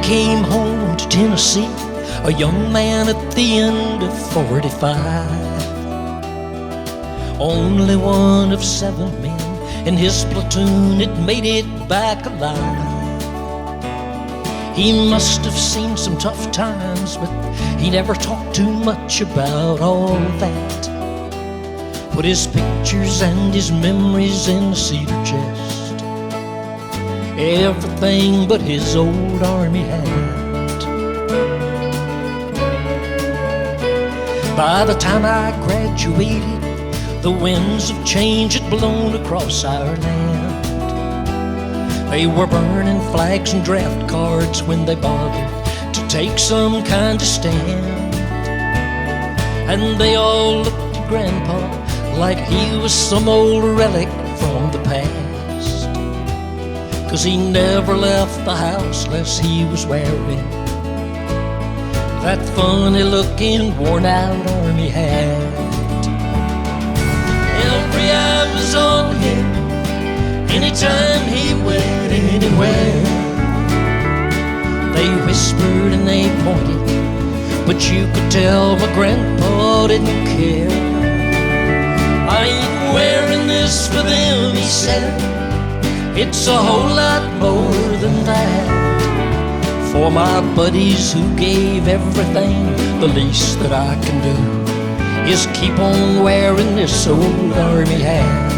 came home to Tennessee, a young man at the end of 45. Only one of 7 men in his platoon had made it back alive. He must have seen some tough times, but he never talked too much about all that. Put his pictures and his memories in the cedar chest, everything but his old army hat. By the time I graduated, the winds of change had blown across our land. They were burning flags and draft cards when they bothered to take some kind of stand. And they all looked at Grandpa like he was some old relic from the past, 'cause he never left the house lest he was wearing that funny-looking, worn-out army hat. Every eye was on him anytime he went anywhere. They whispered and they pointed, but you could tell my grandpa didn't care. I ain't wearing this for them, he said. It's a whole lot more than that. For my buddies who gave everything, the least that I can do is keep on wearing this old army hat.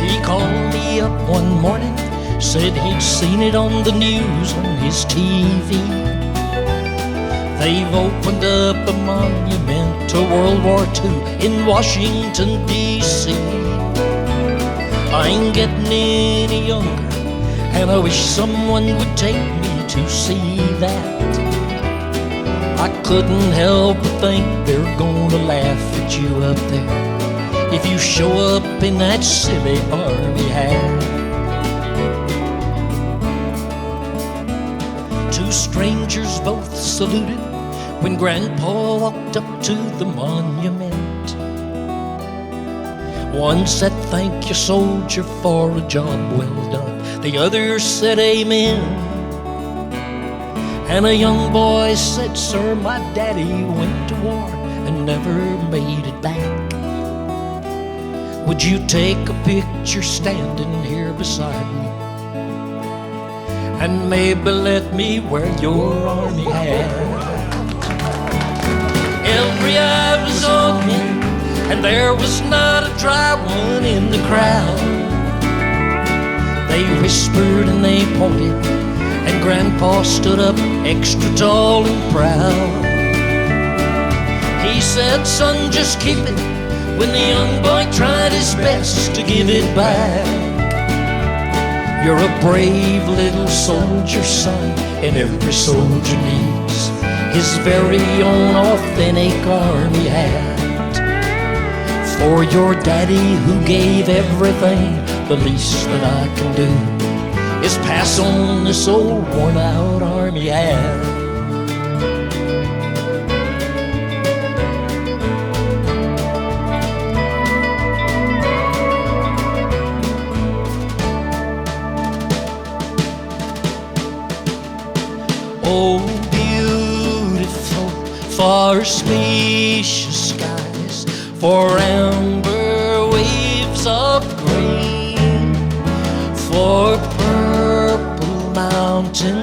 He called me up one morning, said he'd seen it on the news on his TV. They've opened up a monument to World War II in Washington, D.C. I ain't getting any younger, and I wish someone would take me to see that. I couldn't help but think they're gonna laugh at you up there if you show up in that silly army hat. Two strangers both saluted when Grandpa walked up to the monument. One said, "Thank you, soldier, for a job well done." The other said, "Amen." And a young boy said, "Sir, my daddy went to war and never made it back. Would you take a picture standing here beside me? And maybe let me wear your army hat." Every eye was on him, and there was not a dry one in the crowd. They whispered and they pointed, and Grandpa stood up extra tall and proud. He said, "Son, just keep it," when the young boy tried his best to give it back. "You're a brave little soldier, son, and every soldier needs his very own authentic army hat. For your daddy who gave everything, the least that I can do is pass on this old worn-out army hat." Oh, beautiful, far spacious skies, for amber waves of green, for purple mountain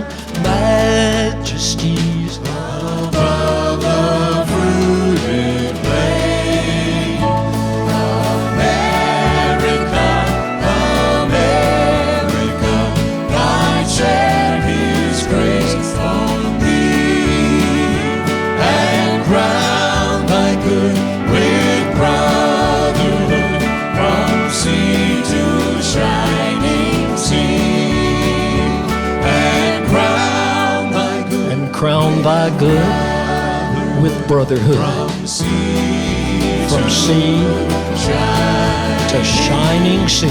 majesties above the fruited plain. America, America, God shed His grace on thee, and crown thy good with brotherhood from sea to shining sea, and crown thy good with brotherhood from sea to shining sea.